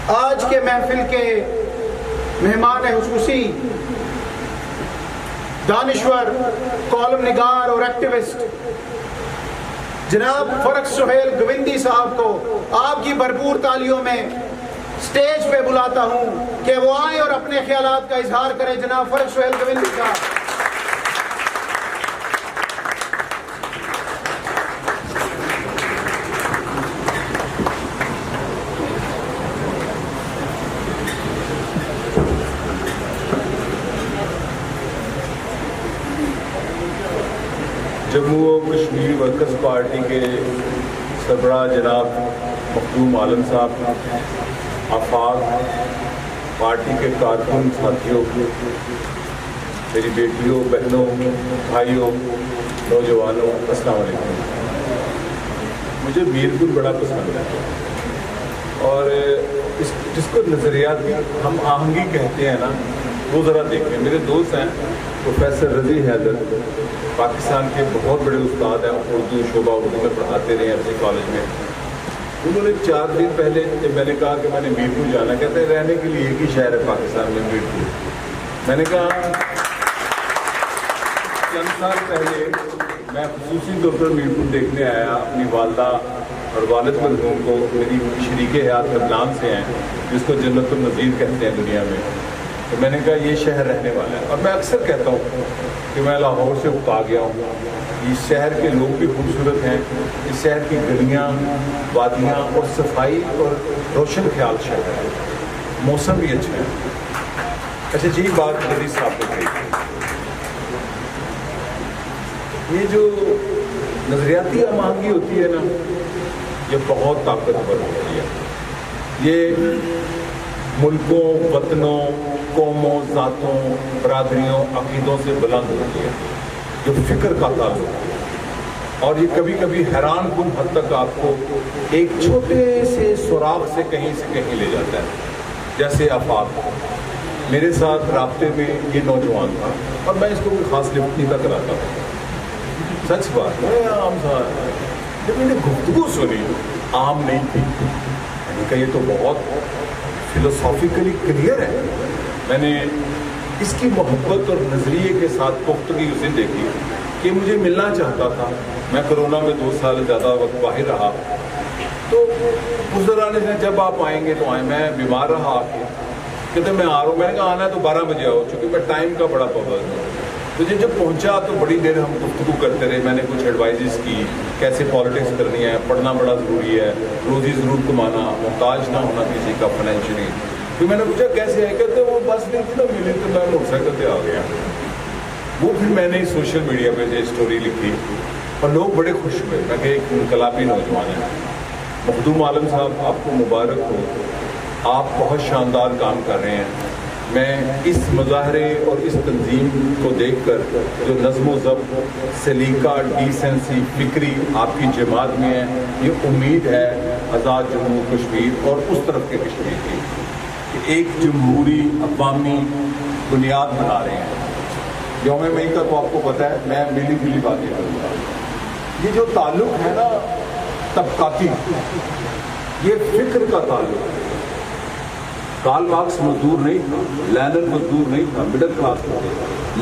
آج کے محفل کے مہمان خصوصی دانشور، کالم نگار اور ایکٹیوسٹ جناب فرق سہیل گوندی صاحب کو آپ کی بھرپور تالیوں میں سٹیج پہ بلاتا ہوں کہ وہ آئیں اور اپنے خیالات کا اظہار کریں. جناب فرق سہیل گوندی صاحب. جموں و کشمیر ورکرز پارٹی کے سربراہ جناب مخدوم عالم صاحب، آفاق پارٹی کے کارکن ساتھیوں، میری بیٹیوں، بہنوں، بھائیوں، نوجوانوں، السلام علیکم. مجھے میرپور بڑا پسند ہے اور جس کو نظریاتی ہم آہنگی کہتے ہیں نا، وہ ذرا دیکھیں. میرے دوست ہیں پروفیسر رضی حیدر، پاکستان کے بہت بڑے استاد ہیں، اردو شعبہ اردو میں پڑھاتے رہے ہیں اپنے کالج میں. انہوں نے 4 دن پہلے جب میں نے کہا کہ میں نے میرپور جانا، کہتے ہیں رہنے کے لیے ایک ہی شہر ہے پاکستان میں، میرپور. میں نے کہا چند سال پہلے میں خصوصی طور پر میرپور دیکھنے آیا. اپنی والدہ اور والد مرحوم کو، میری شریک حیات کرنام سے ہیں جس کو جنت النظیر کہتے ہیں دنیا میں. تو میں نے کہا یہ شہر رہنے والا ہے. اور میں اکثر کہتا ہوں کہ میں لاہور سے اٹھا گیا ہوں. اس شہر کے لوگ بھی خوبصورت ہیں، اس شہر کی گلیاں، وادیاں اور صفائی اور روشن خیال شہر ہے. موسم بھی اچھا ہے. اچھا جی، بات رضی صاحب کو کہی، یہ جو نظریاتی ہم آہنگی ہوتی ہے نا، یہ بہت طاقتور ہوتی ہے. یہ ملکوں، وطنوں، قوموں، ذاتوں، برادریوں، عقیدوں سے بلند ہوتی ہے، جو فکر کا تعلق ہے. اور یہ کبھی کبھی حیران کن حد تک آپ کو ایک چھوٹے سے سوراخ سے کہیں لے جاتا ہے. جیسے آفاق میرے ساتھ رابطے میں یہ نوجوان تھا اور میں اس کو کوئی خاص لفٹ نہیں تھا کراتا تھا. سچ بات ہے، عام سا جب میں نے گفتگو سنی عام نہیں تھی. میں نے کہا یہ تو بہت فلسافیکلی کلیئر ہے. میں نے اس کی محبت اور نظریے کے ساتھ پختگی اسے دیکھی کہ مجھے ملنا چاہتا تھا. میں کرونا میں 2 سال زیادہ وقت باہر رہا، تو اس دوران نے جب آپ آئیں گے تو آئیں. میں بیمار رہا آ کے، کہتے میں آ رہا ہوں. میں نے کہا آنا ہے تو 12 بجے آؤ، چونکہ میں ٹائم کا بڑا پابند ہوں. تو جب پہنچا تو بڑی دیر ہم گفتگو کرتے رہے. میں نے کچھ ایڈوائزز کی، کیسے پالیٹکس کرنی ہے، پڑھنا بڑا ضروری ہے، روزی ضرور کمانا، محتاج نہ ہونا کسی کا فائنینشلی. پھر میں نے پوچھا کیسے ہے، کہتے وہ بس نہیں تھی نا ملی تو میں موٹر سائیکل پہ آ گیا. وہ پھر میں نے سوشل میڈیا پہ یہ اسٹوری لکھی اور لوگ بڑے خوش ہوئے. میں کہ ایک انقلابی نوجوان ہے. مخدوم عالم صاحب آپ کو مبارک ہو، آپ بہت شاندار کام کر رہے ہیں. میں اس مظاہرے اور اس تنظیم کو دیکھ کر جو نظم و ضبط، سلیقہ، ڈیسنسی، فکری آپ کی جماعت میں ہے، یہ امید ہے آزاد جموں کشمیر اور اس طرف کے کشمیر کی کہ ایک جمہوری عوامی بنیاد بنا رہے ہیں. یوم مئی کا تو آپ کو پتہ ہے، میں ملی جلی باتیں کروں گا. یہ جو تعلق ہے نا طبقاتی، یہ فکر کا تعلق ہے. کارل مارکس مزدور نہیں تھا، لینن مزدور نہیں تھا، مڈل کلاس تھا،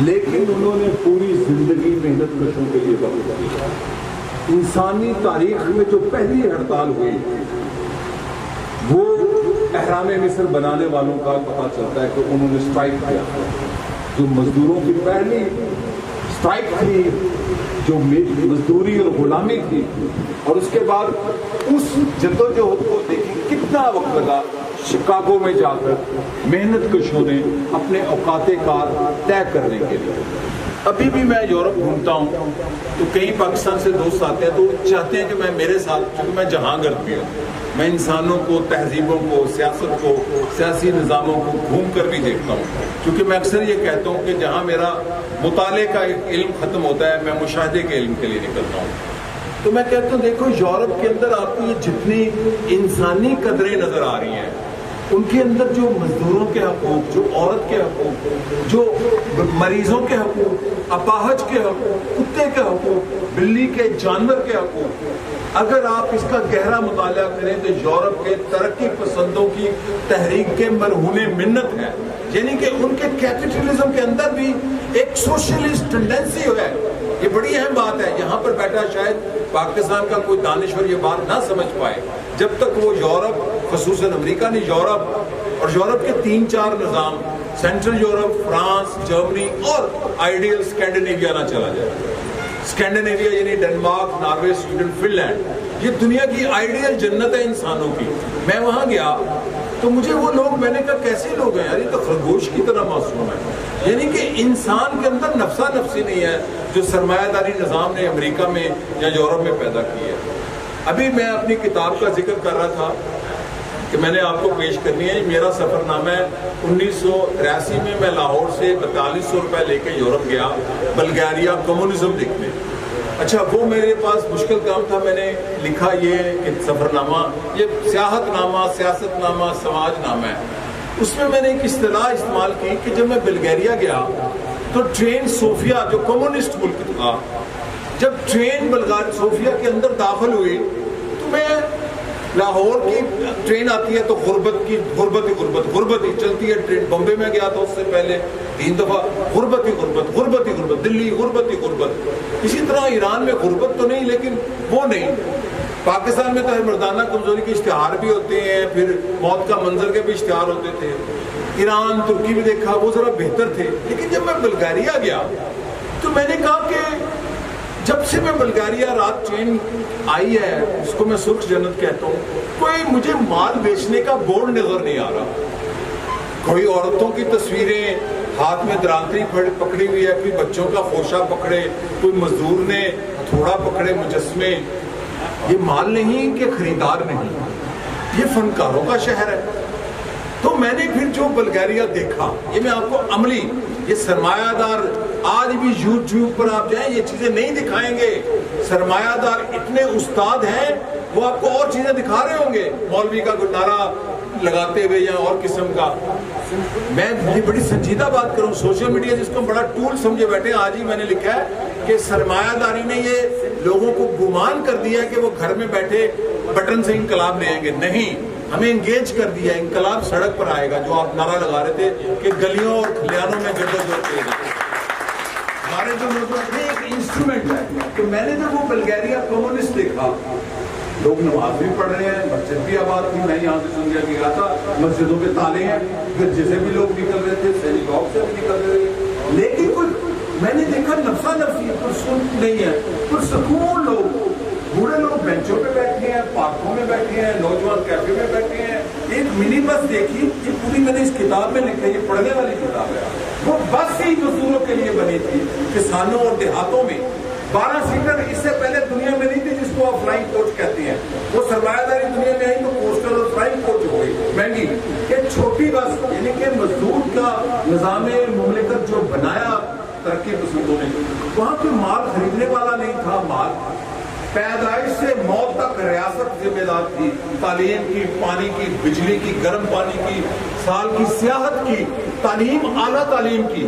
لیکن انہوں نے پوری زندگی محنت کشوں کے لیے وقت دیا. انسانی تاریخ میں جو پہلی ہڑتال ہوئی وہ اہرام مصر بنانے والوں کا پتہ چلتا ہے کہ انہوں نے اسٹرائک کیا. جو مزدوروں کی پہلی اسٹرائک تھی، جو مزدوری اور غلامی تھی، اور اس کے بعد اس جدوجہد کو دیکھی کتنا وقت لگا. شکاگو میں جا کر محنت کشوں نے اپنے اوقات کار طے کرنے کے لیے. ابھی بھی میں یورپ گھومتا ہوں تو کئی پاکستان سے دوست آتے ہیں تو وہ چاہتے ہیں کہ میں میرے ساتھ، چونکہ میں جہاں گرد بھی ہوں، میں انسانوں کو، تہذیبوں کو، سیاست کو، سیاسی نظاموں کو گھوم کر بھی دیکھتا ہوں. کیونکہ میں اکثر یہ کہتا ہوں کہ جہاں میرا مطالعے کا علم ختم ہوتا ہے، میں مشاہدے کے علم کے لیے نکلتا ہوں. تو میں کہتا ہوں دیکھو یورپ کے اندر آپ کو یہ جتنی انسانی قدریں نظر آ رہی ہیں، ان کے اندر جو مزدوروں کے حقوق، جو عورت کے حقوق، جو مریضوں کے حقوق، اپاہج کے حقوق، کتے کے حقوق، بلی کے، جانور کے حقوق، اگر آپ اس کا گہرا مطالعہ کریں تو یورپ کے ترقی پسندوں کی تحریک کے مرہون منت ہے، یعنی کہ ان کے کیپٹلزم کے اندر بھی ایک سوشلسٹ ٹینڈنسی ہے. یہ بڑی اہم بات ہے. یہاں پر بیٹھا شاید پاکستان کا کوئی دانشور یہ بات نہ سمجھ پائے جب تک وہ یورپ، خصوصاً امریکہ نے یورپ اور یورپ کے 3-4 نظام، سینٹرل یورپ، فرانس، جرمنی اور آئیڈیل اسکینڈینیویا نہ چلا جائے. اسکینڈینیویا یعنی Denmark, Norway, Sweden, Finland, یہ دنیا کی آئیڈیل جنت ہے انسانوں کی. میں وہاں گیا تو مجھے وہ لوگ، میں نے کہا کیسے لوگ ہیں یار، یہ تو خرگوش کی طرح معصوم ہے. یعنی کہ انسان کے اندر نفسا نفسی نہیں ہے جو سرمایہ داری نظام نے امریکہ میں یا یورپ میں پیدا کی ہے. ابھی میں اپنی کتاب کا ذکر کر رہا تھا کہ میں نے آپ کو پیش کرنی ہے. میرا سفر نامہ ہے. 1983 میں میں لاہور سے 4200 روپے لے کے یورپ گیا بلغاریہ کمیونزم دیکھنے. اچھا وہ میرے پاس مشکل کام تھا. میں نے لکھا یہ سفر نامہ، یہ سیاحت نامہ، سیاست نامہ، سماج نامہ ہے. اس میں نے ایک اصطلاح استعمال کی کہ جب میں بلغاریہ گیا تو ٹرین صوفیہ جو کمیونسٹ ملک تھا، جب ٹرین صوفیہ کے اندر داخل ہوئی تو میں لاہور کی ٹرین آتی ہے تو غربت ہی چلتی ہے ٹرین. بمبے میں گیا تو اس سے پہلے 3 دفعہ غربت ہی دلی غربت. اسی طرح ایران میں غربت تو نہیں لیکن وہ نہیں. پاکستان میں تو مردانہ کمزوری کے اشتہار بھی ہوتے ہیں، پھر موت کا منظر کے بھی اشتہار ہوتے تھے. ایران، ترکی بھی دیکھا، وہ ذرا بہتر تھے. لیکن جب میں بلغاریہ گیا تو میں نے کہا کہ جب سے میں بلغاریہ رات ٹرین آئی ہے، اس کو میں سرخ جنت کہتا ہوں، کوئی مجھے مال بیچنے کا بورڈ نظر نہیں آ رہا. کوئی عورتوں کی تصویریں، ہاتھ میں درانتری پکڑی ہوئی ہے، کوئی بچوں کا خوشہ پکڑے، کوئی مزدور نے ہتھوڑا پکڑے، مجسمے. یہ مال نہیں کہ خریدار نہیں، یہ فنکاروں کا شہر ہے. تو میں نے پھر جو بلغاریہ دیکھا، یہ میں آپ کو عملی، یہ سرمایہ دار آج بھی یوٹیوب پر آپ جائیں یہ چیزیں نہیں دکھائیں گے. سرمایہ دار اتنے استاد ہیں وہ آپ کو اور چیزیں دکھا رہے ہوں گے، مولوی کا کوئی نعرہ لگاتے ہوئے یا اور قسم کا. میں یہ بڑی سنجیدہ بات کروں. سوشل میڈیا جس کو بڑا ٹول سمجھے بیٹھے، آج ہی میں نے لکھا ہے کہ سرمایہ داری نے یہ لوگوں کو گمان کر دیا کہ وہ گھر میں بیٹھے بٹن سے انقلاب لے آئیں گے. نہیں، ہمیں انگیج کر دیا. انقلاب سڑک پر آئے گا، جو آپ نعرہ لگا رہے تھے کہ گلیوں اور کھلیانوں میں جدوجہد کرے گا. ہمارے جو نوجوان ایک انسٹرومنٹ ہے. تو میں نے جب وہ بلغاریہ کمیونسٹ دیکھا، لوگ نماز بھی پڑھ رہے ہیں، مسجد بھی آباد تھی. میں یہاں سے سن گیا تھا مسجدوں کے تالے ہیں، پھر جیسے بھی لوگ نکل رہے تھے سینیگاگ سے بھی نکل رہے تھے. لیکن کوئی میں نے دیکھا نفسا نفسی پرسکون نہیں ہے، پرسکون لوگ، بوڑھے لوگ بینچوں پہ بیٹھے ہیں، پارکوں میں بیٹھے ہیں، نوجوان کیفے میں بیٹھے ہیں. ایک منی بس دیکھی، یہ پوری میں نے اس کتاب میں لکھا ہے، یہ پڑھنے والی کتاب ہے. وہ بس ہی مزدوروں کے لیے بنی تھی کسانوں اور دیہاتوں میں. 12 سیٹر اس سے پہلے دنیا میں نہیں تھی، جس کو آپ فلائنگ کوچ کہتے ہیں. وہ سرمایہ داری دنیا میں آئی تو کوسٹل اور فلائنگ کوچ ہو گئی مہنگی. یہ چھوٹی بس، یعنی کہ مزدور کا نظام مملکت جو بنایا ترقی پسندوں نے، وہاں کوئی مال خریدنے والا نہیں تھا. مال پیدائش سے موت تک ریاست ذمہ دار تھی. تعلیم کی، پانی کی، بجلی کی، گرم پانی کی، سال کی سیاحت کی، تعلیم، اعلیٰ تعلیم کی.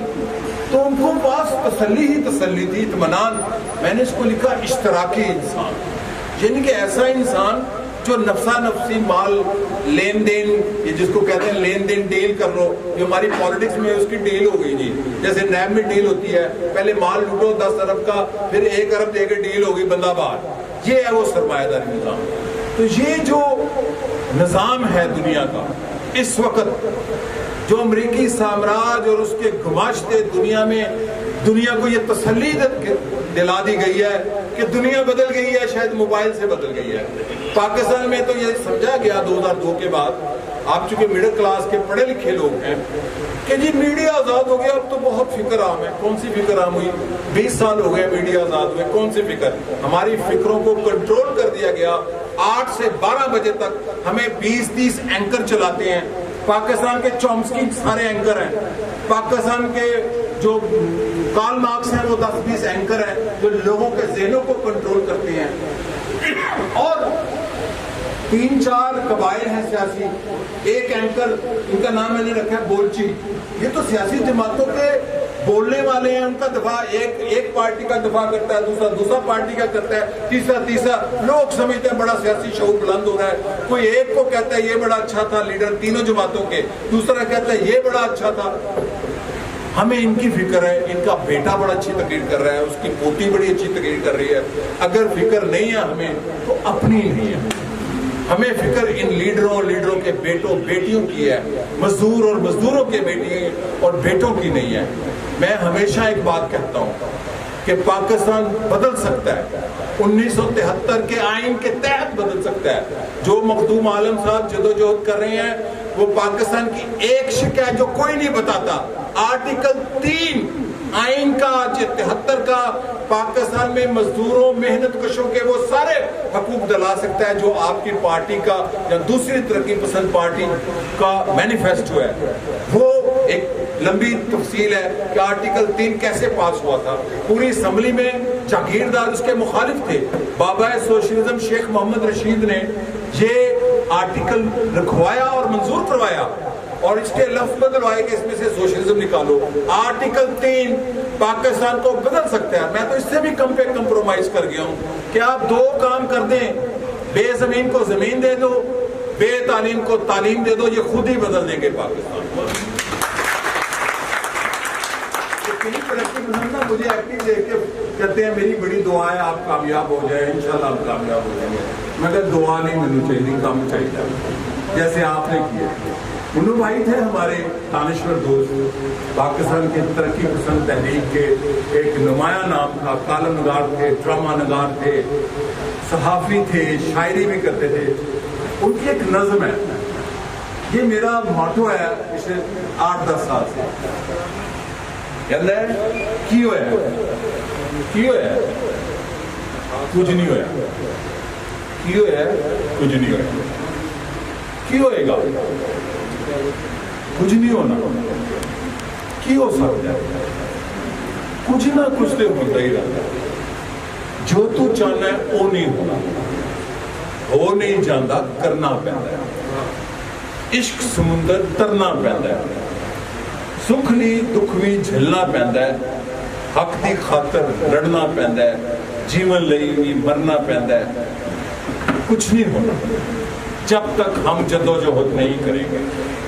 تو ان کو پاس تسلی ہی تسلی تھی، اطمینان. میں نے اس کو لکھا اشتراکی انسان، یعنی کہ ایسا انسان جو نفسا نفسی مال لین دین، یہ جس کو کہتے ہیں لین دین ڈیل کر لو، جو ہماری پالیٹکس میں اس کی ڈیل ہو گئی جی. جیسے نیب میں ڈیل ہوتی ہے، پہلے مال لوٹو 10 ارب کا، پھر 1 ارب دے کے ڈیل ہو گئی بندہ باہر. یہ ہے وہ سرمایہ داری نظام. تو یہ جو نظام ہے دنیا کا اس وقت، جو امریکی سامراج اور اس کے گماشتے دنیا میں دنیا کو یہ تسلی دلا دی گئی ہے کہ دنیا بدل گئی ہے، شاید موبائل سے بدل گئی ہے. پاکستان میں تو یہ سمجھا گیا 2002 کے بعد، آپ چونکہ مڈل کلاس کے پڑھے لکھے لوگ ہیں، کہ جی میڈیا آزاد ہو گیا، اب تو بہت فکر عام ہے. کون سی فکر عام ہوئی؟ 20 سال ہو گئے میڈیا آزاد ہوئے، کون سی فکر؟ ہماری فکروں کو کنٹرول کر دیا گیا. 8 سے 12 بجے تک ہمیں 20-30 اینکر چلاتے ہیں. پاکستان کے چومسکی سارے اینکر ہیں، پاکستان کے جو کارل مارکس ہیں وہ 10-20 اینکر ہیں جو لوگوں کے ذہنوں کو کنٹرول کرتے ہیں. اور 3-4 قبائل ہیں سیاسی. ایک اینکر، ان کا نام میں نے رکھا ہے بولچی. یہ تو سیاسی جماعتوں کے بولنے والے ہیں ان کا دفاع ایک پارٹی کا دفاع کرتا ہے، دوسرا پارٹی کا کرتا ہے، تیسرا لوگ سمجھتے ہیں بڑا سیاسی شعور بلند ہو رہا ہے. کوئی ایک کو کہتا ہے یہ بڑا اچھا تھا لیڈر تینوں جماعتوں کے، دوسرا کہتا ہے یہ بڑا اچھا تھا. ہمیں ان کی فکر ہے، ان کا بیٹا بڑا اچھی تقریر کر رہا ہے، اس کی پوتی بڑی اچھی تقریر کر رہی ہے. اگر فکر نہیں ہے ہمیں تو اپنی نہیں ہے. ہمیں فکر ان لیڈروں کے بیٹوں بیٹیوں کی ہے، مزدور اور مزدوروں کے بیٹی اور بیٹوں کی نہیں ہے. میں ہمیشہ ایک بات کہتا ہوں کہ پاکستان بدل سکتا ہے، 1973 کے آئین کے تحت بدل سکتا ہے. جو مخدوم عالم صاحب جدوجہد کر رہے ہیں وہ پاکستان کی ایک شکایت جو کوئی نہیں بتاتا، آرٹیکل 3 آئین کا 73 کا پاکستان میں مزدوروں محنت کشوں کے وہ سارے حقوق دلا سکتا ہے جو آپ کی پارٹی کا یا دوسری ترقی پسند پارٹی کا مینیفیسٹو ہے. وہ ایک لمبی تفصیل ہے کہ آرٹیکل 3 کیسے پاس ہوا تھا. پوری اسمبلی میں جاگیردار اس کے مخالف تھے. بابا سوشلزم شیخ محمد رشید نے یہ آرٹیکل رکھوایا اور منظور کروایا اور اس کے لفظ بدلوائے کہ اس میں سے سوشلزم نکالو. آرٹیکل 3 پاکستان کو بدل سکتا ہے. میں تو اس سے بھی کم پہ کمپرومائز کر گیا ہوں کہ آپ 2 کام کر دیں، بے زمین کو زمین دے دو، بے تعلیم کو تعلیم دے دو، یہ خود ہی بدل دیں گے پاکستان کو. مجھے ایکٹنگ دیکھ کے کہتے ہیں میری بڑی دعا ہے آپ کامیاب ہو جائیں، انشاءاللہ آپ کامیاب ہو جائیں گے. میں کہا دعا نہیں مجھے چاہیے، کام چاہیے جیسے آپ نے کیا. منو بھائی تھے ہمارے دانشور دوست، پاکستان کے ترقی پسند تحریک کے ایک نمایاں نام تھا. کالم نگار تھے، ڈرامہ نگار تھے، صحافی تھے، شاعری بھی کرتے تھے. ان کی ایک نظم ہے، یہ میرا موٹو ہے پچھلے 8-10 سال سے. کہتا ہے کی ہویا کچھ نہیں ہویا، کی ہویا کچھ نہیں ہویا، کی ہوئے گا کچھ نہیں ہونا، کی ہو سکتا ہے کچھ نہ کچھ تو ہوتا ہی رہتا ہے. جو تو چاہنا ہے وہ نہیں ہونا، وہ نہیں جانتا کرنا پہنتا ہے. عشق سمندر ترنا پہنتا ہے، سکھ نہیں دکھ بھی جھلنا پہنتا ہے، حق دی خاطر لڑنا پہنتا ہے، جیون لئی بھی مرنا پہنتا ہے. کچھ نہیں ہونا جب تک ہم جدوجہد نہیں کریں گے،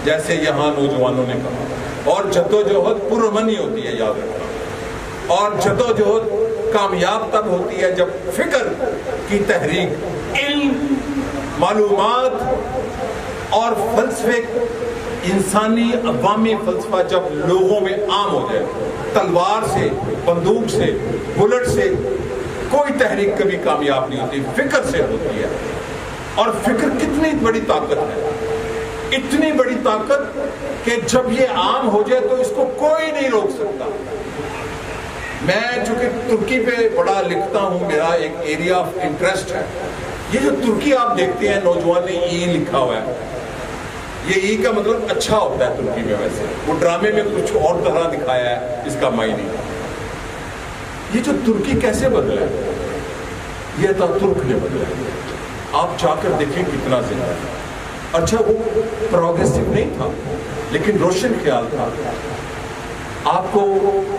جیسے یہاں نوجوانوں نے کہا. اور جدوجہد پرامن ہی ہوتی ہے، یاد رکھنا. اور جدوجہد کامیاب تب ہوتی ہے جب فکر کی تحریک، علم، معلومات اور فلسفے، انسانی عوامی فلسفہ جب لوگوں میں عام ہو جائے. تلوار سے، بندوق سے، بلٹ سے کوئی تحریک کبھی کامیاب نہیں ہوتی، فکر سے ہوتی ہے. اور فکر کتنی بڑی طاقت ہے، اتنی بڑی طاقت کہ جب یہ عام ہو جائے تو اس کو کوئی نہیں روک سکتا. میں چونکہ ترکی پہ بڑا لکھتا ہوں، میرا ایک ایریا آف انٹرسٹ ہے. یہ جو ترکی آپ دیکھتے ہیں نوجوان نے ای لکھا ہوا ہے، یہ ای کا مطلب اچھا ہوتا ہے ترکی میں. ویسے وہ ڈرامے میں کچھ اور طرح دکھایا ہے اس کا معنی. یہ جو ترکی کیسے بدلا ہے، یہ تھا ترک نے بدلا ہے. آپ جا کر دیکھیں کتنا زندہ ہے. اچھا وہ پروگریسو نہیں تھا لیکن روشن خیال تھا. آپ کو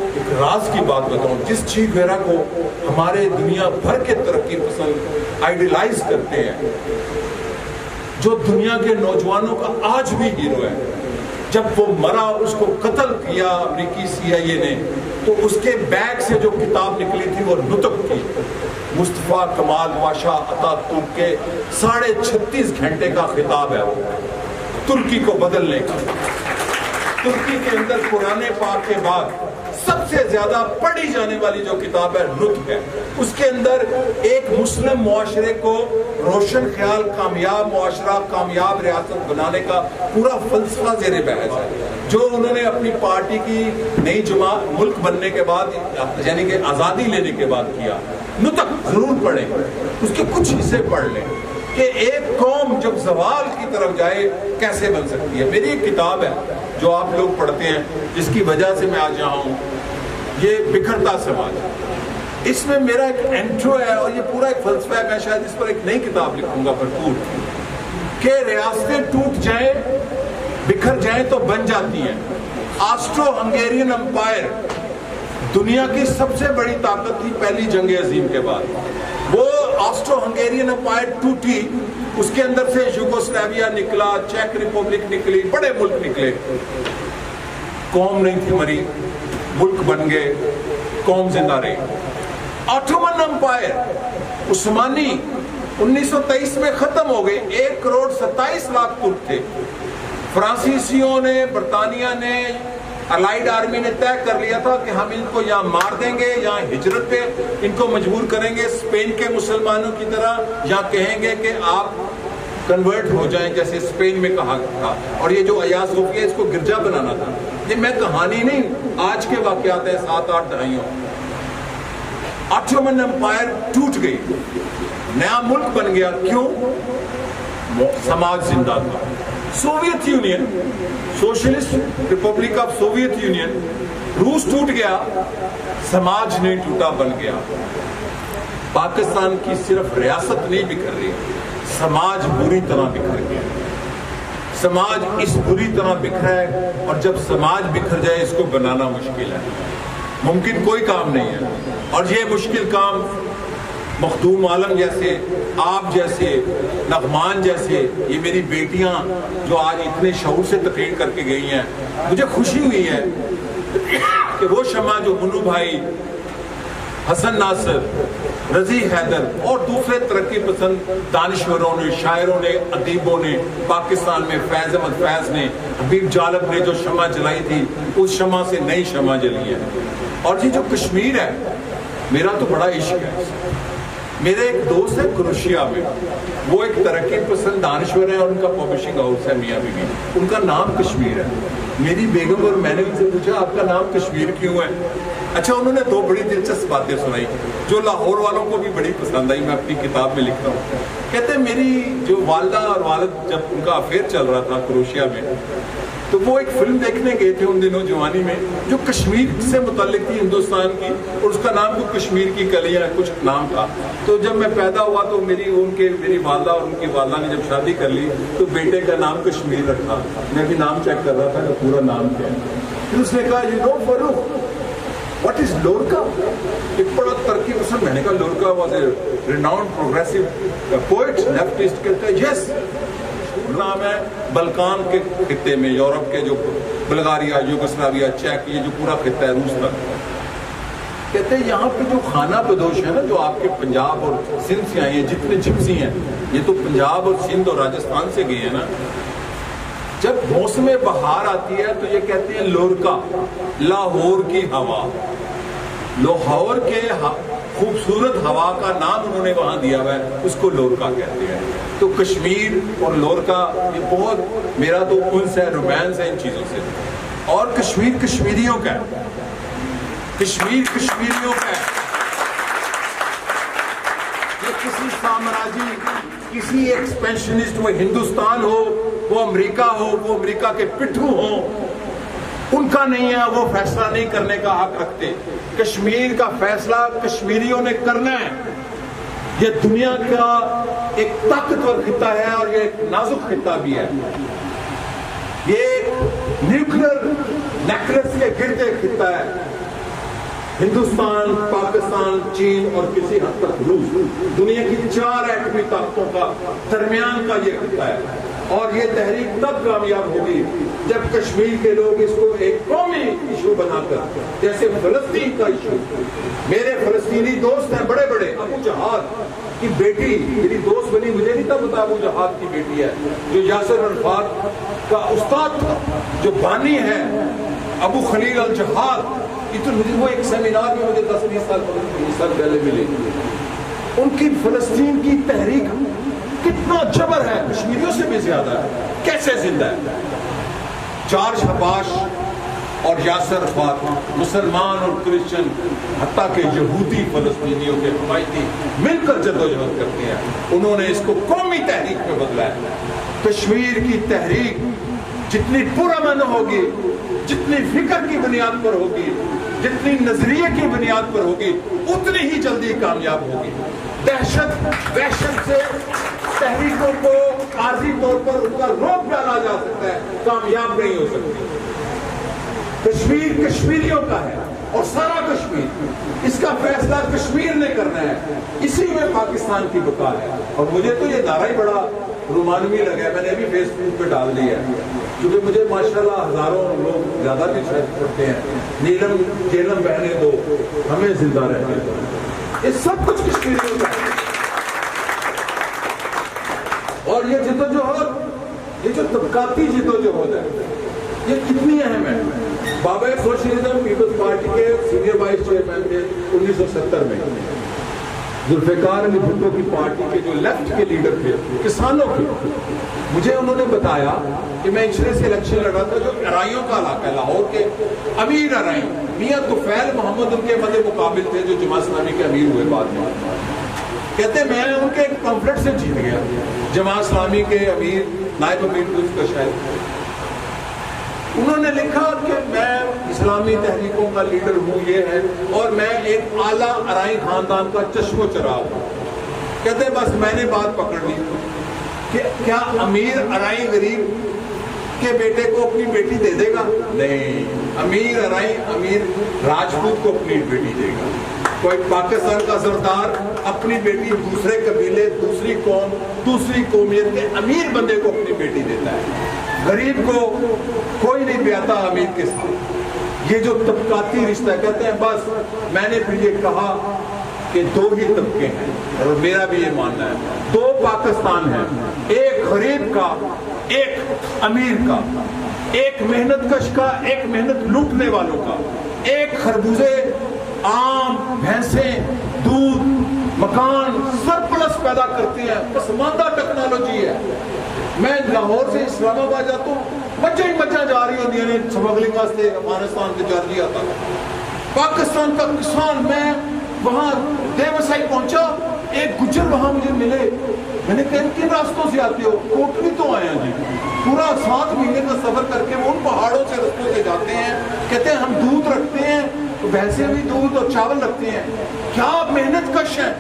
ایک راز کی بات بتاؤں، جس چی گویرا کو ہمارے دنیا بھر کے ترقی پسند آئیڈیلائز کرتے ہیں، جو دنیا کے نوجوانوں کا آج بھی ہیرو ہے، جب وہ مرا اس کو قتل کیا امریکی CIA نے تو اس کے بیگ سے جو کتاب نکلی تھی وہ نطق تھی. مصطفیٰ کمال پاشا عطا ترک کے 36.5 گھنٹے کا خطاب ہے، وہ ترکی کو بدلنے کا. ترکی کے اندر قرآن پاک کے بعد سب سے زیادہ پڑھی جانے والی جو کتاب ہے نطق ہے. اس کے اندر ایک مسلم معاشرے کو روشن خیال، کامیاب معاشرہ، کامیاب ریاست بنانے کا پورا فلسفہ زیر بحث ہے، جو انہوں نے اپنی پارٹی کی نئی جماعت ملک بننے کے بعد یعنی کہ آزادی لینے کے بعد کیا. نطق ضرور پڑھیں، اس کے کچھ حصے پڑھ لیں کہ ایک قوم جب زوال کی طرف جائے کیسے بن سکتی ہے. میری ایک کتاب ہے جو آپ لوگ پڑھتے ہیں، جس کی وجہ سے میں آج یہاں ہوں، یہ بکھرتا سماج. اس میں میرا ایک انٹرو ہے اور یہ پورا ایک فلسفہ ہے. میں شاید اس پر ایک نئی کتاب لکھوں گا بھرپور، کہ ریاستیں ٹوٹ جائیں، بکھر جائیں تو بن جاتی ہیں. آسٹرو ہنگیرین امپائر دنیا کی سب سے بڑی طاقت تھی پہلی جنگ عظیم کے بعد. وہ آسٹرو ہنگیرین امپائر ٹوٹی, اس کے اندر سے یوگوسلاویا نکلا, چیک ریپبلک نکلی, بڑے ملک نکلے. قوم نہیں تھی مری, ملک بن گئے, قوم زندہ رہی. آٹومن امپائر عثمانی 1923 میں ختم ہو گئے. 1,27,00,000 ترک تھے. فرانسیسیوں نے, برطانیہ نے, الائیڈ آرمی نے طے کر لیا تھا کہ ہم ان کو یہاں مار دیں گے, یہاں ہجرت پہ ان کو مجبور کریں گے اسپین کے مسلمانوں کی طرح, یا کہیں گے کہ آپ کنورٹ ہو جائیں جیسے اسپین میں کہا تھا. اور یہ جو ایاز صوفیہ اس کو گرجا بنانا تھا. یہ میں کہانی نہیں, آج کے واقعات ہیں 7-8 دہائیوں. آٹومن امپائر ٹوٹ گئی, نیا ملک بن گیا. کیوں؟ سماج زندہ تھا. Soviet union, socialist republic of Soviet union, روس ٹوٹ گیا, سماج نہیں ٹوٹا, بن گیا. پاکستان کی صرف ریاست نہیں بکھر رہی, سماج بری طرح بکھر گیا. سماج اس بری طرح بکھرا ہے, اور جب سماج بکھر جائے اس کو بنانا مشکل ہے. ممکن کوئی کام نہیں ہے, اور یہ مشکل کام مخدوم عالم جیسے, آپ جیسے, نغمان جیسے, یہ میری بیٹیاں جو آج اتنے شعور سے تقریر کر کے گئی ہیں, مجھے خوشی ہوئی ہے کہ وہ شمع جو منو بھائی, حسن ناصر, رضی حیدر اور دوسرے ترقی پسند دانشوروں نے, شاعروں نے, ادیبوں نے پاکستان میں, فیض احمد فیض نے, حبیب جالب نے جو شمع جلائی تھی, اس شمع سے نئی شمع جلی ہے. اور یہ جو کشمیر ہے, میرا تو بڑا عشق ہے. میرے ایک دوست ہے کروشیا میں, وہ ایک ترقی پسند دانشور ہے, اور ان کا پبلشنگ ہاؤس ہے میاں بیوی, ان کا نام کشمیر ہے. میری بیگم اور میں نے ان سے پوچھا آپ کا نام کشمیر کیوں ہے؟ اچھا, انہوں نے 2 بڑی دلچسپ باتیں سنائی جو لاہور والوں کو بھی بڑی پسند آئی, میں اپنی کتاب میں لکھتا ہوں. کہتے ہیں میری جو والدہ اور والد جب ان کا افیئر چل رہا تھا کروشیا میں, تو وہ ایک فلم دیکھنے گئے تھے ان دنوں جوانی میں, جو کشمیر سے متعلق تھی ہندوستان کی, اور اس کا نام کو کشمیر کی کلیاں کچھ نام تھا. تو جب میں پیدا ہوا تو میری والدہ اور ان کی والدہ نے جب شادی کر لی تو بیٹے کا نام کشمیر رکھا. میں بھی نام چیک کر رہا تھا کہ پورا نام کیا ہے. پھر اس نے کہا you know Farooq what is لورکا؟ ایک بڑا ترقی پسند. میں نے کہا Lorca was a renowned progressive poet, leftist. کہتا ہے یس, نام ہے بلکان کے خطے میں, یورپ کے جو بلغاریہ, یوگوسلاویا, چیک, یہ جو پورا خطہ ہے روس تک. کہتے ہیں یہاں پہ جو خانہ بدوش ہے نا, جو آپ کے پنجاب اور سندھ سے آئے ہیں, جتنے جپسی ہیں, یہ تو پنجاب اور سندھ اور راجستھان سے گئے ہیں نا. جب موسم بہار آتی ہے تو یہ کہتے ہیں لورکا, لاہور کی ہوا. لاہور کے خوبصورت ہوا کا نام انہوں نے وہاں دیا ہوا ہے, اس کو لورکا کہتے ہیں. تو کشمیر اور لورکا یہ بہت میرا تو انس ہے, رومانس ہے ان چیزوں سے. اور کشمیر کشمیریوں کا ہے, کشمیر کشمیریوں کا ہے. یہ کسی سامراجی, کسی ایکسپینشنسٹ, وہ ہندوستان ہو, وہ امریکہ ہو, وہ امریکہ کے پٹھو ہوں, ان کا نہیں ہے. وہ فیصلہ نہیں کرنے کا حق رکھتے. کشمیر کا فیصلہ کشمیریوں نے کرنا ہے. یہ دنیا کا ایک طاقتور خطہ ہے, اور یہ ایک نازک خطہ بھی ہے. یہ نیوکلیر نیکلس کے گرد ایک خطہ ہے. ہندوستان, پاکستان, چین اور کسی حد تک روس, دنیا کی 4 ایٹمی طاقتوں کا درمیان کا یہ خطہ ہے. اور یہ تحریک تب کامیاب ہوگی جب کشمیر کے لوگ اس کو ایک قومی ایشو بنا کر, جیسے فلسطین کا ایشو. میرے فلسطینی دوست ہیں بڑے بڑے. ابو جہاد کی بیٹی میری دوست بنی, مجھے نہیں تھا پتا ابو جہاد کی بیٹی ہے, جو یاسر عرفات کا استاد تھا, جو بانی ہے ابو خلیل الجہاد. وہ ایک سیمینار میں مجھے 10-20 سال پہلے ملے. ان کی فلسطین کی تحریک کتنا جبر ہے, کشمیریوں سے بھی زیادہ ہے. کیسے زندہ ہے؟ جارج حباش اور یاسر عرفات, مسلمان اور کرسچن, حتیٰ کہ یہودی فلسطینیوں کے حمایتی مل کر جدوجہد کرتے ہیں. انہوں نے اس کو قومی تحریک میں بدلا ہے. کشمیر کی تحریک جتنی پرامن ہوگی, جتنی فکر کی بنیاد پر ہوگی, جتنی نظریے کی بنیاد پر ہوگی, اتنی ہی جلدی کامیاب ہوگی. دہشت وحشت سے تحریکوں کو عارضی طور پر ان کا روک ڈالا جا سکتا ہے, کامیاب نہیں ہو سکتی. کشمیر کشمیریوں کا ہے. اور سارا کشمیر، اس کا فیصلہ کشمیر نے کرنا ہے، اسی میں پاکستان کی بقا ہے۔ اور مجھے تو یہ نعرہ ہی بڑا رومانوی لگا ہے، میں نے بھی فیس بک پہ ڈال دیا ہے، کیونکہ مجھے ماشاءاللہ ہزاروں لوگ زیادہ بھی شاید پڑھتے ہیں، نیلم جیلم بہنے دو ہمیں زندہ رہنے دو، یہ سب کچھ کشمیریوں کا ہے۔ اور یہ جدوجہد، یہ جو طبقاتی جدوجہد ہے، یہ کتنی اہم ہے۔ بابا سوشلزم پیپلز پارٹی کے سینئر وائس چیئرمین تھے 1970 میں، ذوالفقار علی بھٹو کی پارٹی کے جو لیفٹ کے لیڈر تھے کسانوں کے، مجھے انہوں نے بتایا کہ میں اچھلے سے الیکشن لڑا تھا جو ارائیوں کا علاقہ ہے، لاہور کے امیر ارائی میاں طفیل محمد ان کے مد مقابل تھے جو جماعت اسلامی کے امیر ہوئے بعد میں۔ کہتے میں ان کے ایک پمفلٹ سے جیت گیا، جماعت اسلامی کے امیر نائب امیر اس کا شاید۔ انہوں نے لکھا کہ میں اسلامی تحریکوں کا لیڈر ہوں، یہ ہے، اور میں ایک اعلیٰ ارائی خاندان کا چشم و چراغ ہوں۔ کہتے بس میں نے بات پکڑ لی کہ کیا امیر ارائی غریب کے بیٹے کو اپنی بیٹی دے دے گا؟ نہیں، امیر ارائی امیر راجپوت کو اپنی بیٹی دے گا۔ کوئی پاکستان کا سردار اپنی بیٹی دوسرے قبیلے، دوسری قوم، دوسری قومیت کے امیر بندے کو اپنی بیٹی دیتا ہے، غریب کو کوئی نہیں بیاتا امیر کے ساتھ۔ یہ جو طبقاتی رشتہ، کہتے ہیں بس میں نے پھر یہ کہا کہ دو ہی طبقے ہیں، اور میرا بھی یہ ماننا ہے، دو پاکستان ہیں، ایک غریب کا، ایک امیر کا، ایک محنت کش کا، ایک محنت لوٹنے والوں کا، ایک خربوزے، آم، بھینسیں، دودھ، مکان سرپلس پیدا کرتے ہیں، پسماندہ ٹیکنالوجی ہے۔ میں لاہور سے اسلام آباد جاتا ہوں، مچھیں جا رہی ہوتی ہیں سمگلنگ واسطے افغانستان کے جارجیا تک۔ پاکستان کا کسان، میں وہاں دیوسائی پہنچا، ایک گجر وہاں مجھے ملے، میں نے کہا کن راستوں سے آتے ہو؟ کوٹلی تو آئے ہیں جی، پورا 7 مہینے کا سفر کر کے وہ ان پہاڑوں سے رستوں سے جاتے ہیں، کہتے ہیں ہم دودھ رکھتے ہیں، تو بھینسیں بھی دودھ اور چاول رکھتے ہیں، کیا محنت کش ہیں،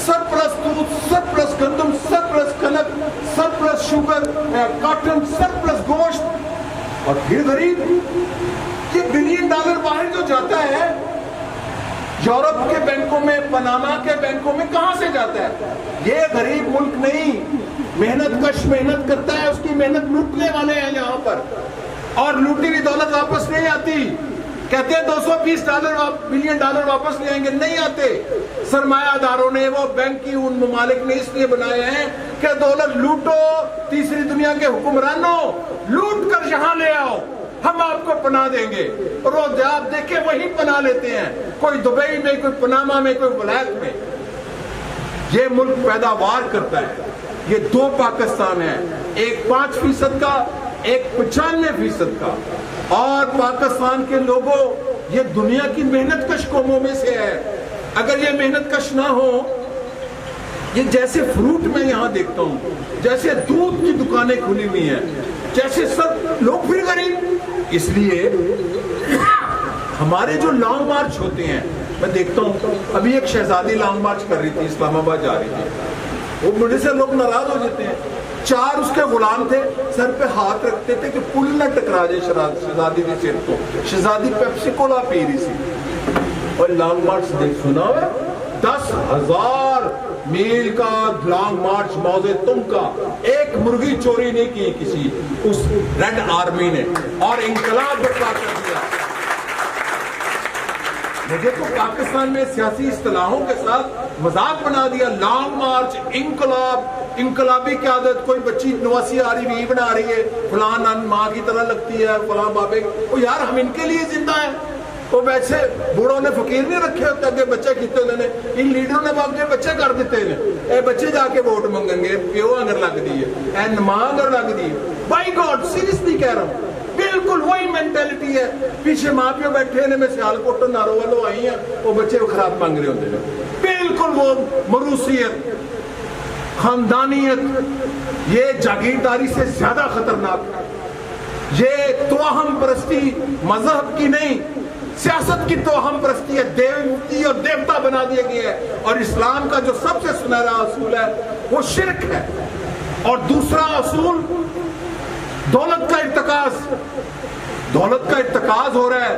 سرپلس دودھ، سرپلس گندم، سرپلس کنک، سرپلس شوگر، کاٹن، سرپلس گوشت۔ اور پھر غریب، یہ $1 بلین باہر جو جاتا ہے یورپ کے بینکوں میں، پاناما کے بینکوں میں، کہاں سے جاتا ہے؟ یہ غریب ملک نہیں، محنت کش محنت کرتا ہے، اس کی محنت لوٹنے والے ہیں یہاں پر، اور لوٹی ہوئی دولت واپس نہیں آتی۔ کہتے ہیں $220 بلین واپس لے آئیں گے، نہیں آتے۔ سرمایہ داروں نے، وہ بینک کی ان ممالک نے اس لیے بنائے ہیں کہ دولت لوٹو، تیسری دنیا کے حکمرانوں لوٹ کر یہاں لے آؤ، ہم آپ کو پناہ دیں گے، اور وہ آپ دیکھیں وہی پناہ لیتے ہیں، کوئی دبئی میں، کوئی پاناما میں، کوئی ولایت میں۔ یہ ملک پیداوار کرتا ہے، یہ 2 پاکستان ہیں، ایک 5% کا، ایک 95% کا، اور پاکستان کے لوگوں، یہ دنیا کی محنت کش قوموں میں سے ہے۔ اگر یہ محنت کش نہ ہو، یہ جیسے فروٹ میں یہاں دیکھتا ہوں، جیسے دودھ کی دکانیں کھلی ہوئی ہیں، جیسے سب لوگ پھر غریب۔ اس لیے ہمارے جو لانگ مارچ ہوتے ہیں، میں دیکھتا ہوں، ابھی ایک شہزادی لانگ مارچ کر رہی تھی، اسلام آباد جا رہی تھی، وہ بڑے سے لوگ ناراض ہو جاتے ہیں، 4 اس کے غلام تھے، سر پہ ہاتھ رکھتے تھے کہ پل نہ ٹکرا جائے شہزادی کی سر کو۔ شہزادی پیپسی کولا پی رہی سی، اور لانگ مارچ دیکھ سنا ہے، 10,000 میل کا لانگ مارچ موزے تم کا، ایک مرغی چوری نہیں کی کسی اس ریڈ آرمی نے، اور انقلاب برپا کر دیا۔ مجھے تو پاکستان میں سیاسی اصطلاحوں کے ساتھ مذاق بنا دیا، لانگ مارچ، انقلاب، انقلابی قیادت، کوئی بچی نواسی آ رہی، بھی بنا رہی ہے، فلان ماں کی طرح لگتی ہے، فلان بابے، وہ یار ہم ان کے لیے زندہ ہیں۔ وہ ویسے بوڑھوں نے فقیر نہیں رکھے ہوتے، اگے بچے کیتے ہوئے نے، ان لیڈروں نے باپ کے بچے کر دیتے ہیں، اے بچے جا کے ووٹ منگن گے، پیو اگر لگ دی ہے، اے ماں اگر لگ دی ہے، بائی گاڈ سیریسلی کہہ رہا ہوں، بالکل وہی مینٹیلٹی ہے۔ پیچھے ماں پیو بیٹھے نے، میں سیالکوٹ نارو والوں آئی ہیں، وہ بچے خراب مانگ رہے ہوتے ہیں، بالکل وہ موروثیت، خاندانیت، یہ جاگیرداری سے زیادہ خطرناک ہے۔ یہ توہم پرستی مذہب کی نہیں، سیاست کی توہم پرستی ہے، دیوتی اور دیوتا بنا دیا گیا ہے، اور اسلام کا جو سب سے سنہرا اصول ہے وہ شرک ہے۔ اور دوسرا اصول دولت کا ارتکاز، دولت کا ارتکاز ہو رہا ہے،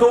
2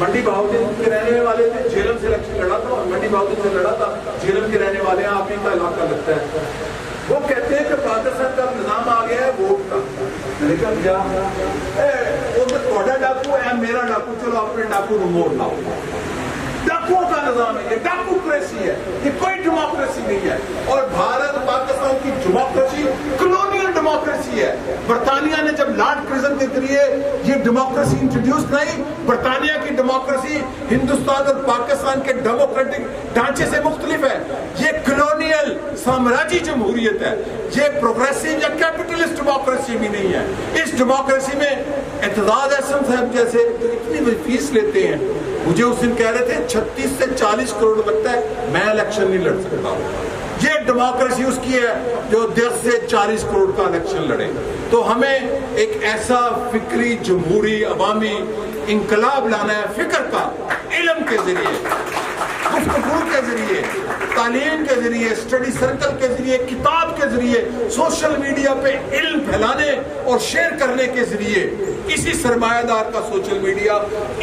منڈی بہاؤدین کے رہنے والے تھے, جیلم سے الیکشن لڑا تھا اور منڈی بہاؤدین سے لڑا تھا, جیلم کے رہنے والے ہیں, آپ ہی کا علاقہ لگتا ہے. وہ کہتے ہیں کہ پاکستان کا نظام آ گیا ہے ووٹ کا. میں نے کہا کیا وہ تو تھوڑا ڈاکو ہے, میرا ڈاکو, چلو اپنے ڈاکو رمور لاؤ. ڈاکوؤں کا نظام ہے, یہ ڈاکوکریسی ہے, یہ کوئی ڈیموکریسی نہیں ہے. اور بھارت پاکستان کی ڈیموکریسی کلونیل ڈیموکریسی ہے. برطانیہ نے جب لارڈ کرزن کے ذریعے یہ ڈیموکریسی انٹروڈیوس کرائی, برطانیہ کی ڈیموکریسی ہندوستان اور پاکستان کے ڈیموکریٹک ڈھانچے سے مختلف ہے. یہ کلونیل سامراجی جمہوریت ہے, یہ پروگریسو یا کیپٹلسٹ ڈیموکریسی بھی نہیں ہے. اس ڈیموکریسی میں اعتزاز احسن صاحب جیسے جو اتنی بڑی فیس لیتے ہیں, مجھے اس دن کہہ رہے تھے 36 سے 40 کروڑ لگتا ہے, میں الیکشن نہیں لڑ سکتا. یہ ڈیموکریسی اس کی ہے جو 10 سے 40 کروڑ کا الیکشن لڑے. تو ہمیں ایک ایسا فکری جمہوری عوامی انقلاب لانا ہے, فکر کا, علم کے ذریعے, گفتگو کے ذریعے, تعلیم کے ذریعے, اسٹڈی سرکل کے ذریعے, کتاب کے ذریعے, سوشل میڈیا پہ علم پھیلانے اور شیئر کرنے کے ذریعے. اسی سرمایہ دار کا سوشل میڈیا,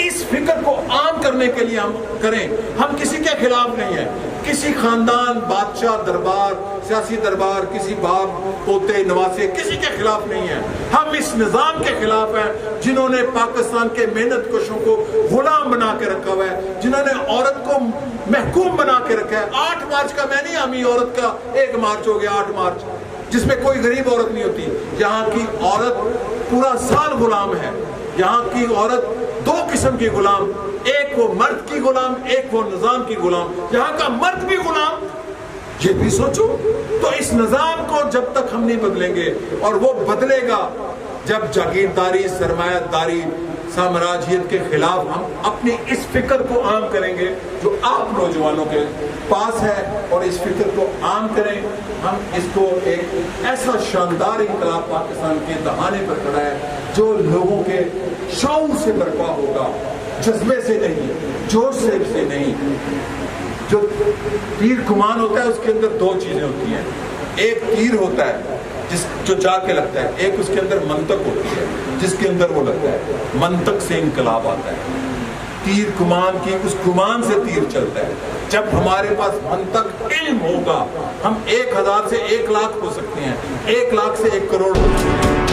اس فکر کو عام کرنے کے لیے ہم کریں. ہم کسی کے خلاف نہیں ہیں, کسی خاندان, بادشاہ, دربار, سیاسی دربار, کسی باپ, پوتے, نواسے, کسی کے خلاف نہیں ہیں. ہم اس نظام کے خلاف ہیں جنہوں نے پاکستان کے محنت کشوں کو غلام بنا کے رکھا ہوا ہے, جنہوں نے عورت کو محکوم بنا کے رکھا ہے. 8 مارچ کا میں نہیں حامی, عورت کا 1 مارچ ہو گیا 8 مارچ, جس میں کوئی غریب عورت نہیں ہوتی. یہاں کی عورت پورا سال غلام ہے. یہاں کی عورت 2 قسم کی غلام, ایک وہ مرد کی غلام, ایک وہ نظام کی غلام. یہاں کا مرد بھی غلام, یہ بھی سوچو. تو اس نظام کو جب تک ہم نہیں بدلیں گے, اور وہ بدلے گا جب جاگیرداری, سرمایہ داری, سامراجیت کے خلاف ہم اپنی اس فکر کو عام کریں گے جو آپ نوجوانوں کے پاس ہے, اور اس فکر کو عام کریں. ہم اس کو ایک ایسا شاندار انقلاب پاکستان کے دہانے پر کھڑا ہے جو لوگوں کے شعور سے برپا ہوگا, جذبے سے نہیں, جوش سے نہیں. جو تیر کمان ہوتا ہے اس کے اندر 2 چیزیں ہوتی ہیں. ایک تیر ہوتا ہے جو جا کے لگتا ہے, ایک اس کے اندر منطق ہوتی ہے جس کے اندر وہ لگتا ہے. منطق سے انقلاب آتا ہے, تیر کمان کی اس کمان سے تیر چلتا ہے. جب ہمارے پاس منطق, علم ہوگا, ہم 1000 سے 1 لاکھ ہو سکتے ہیں, 1 لاکھ سے 1 کروڑ ہو سکتے ہیں.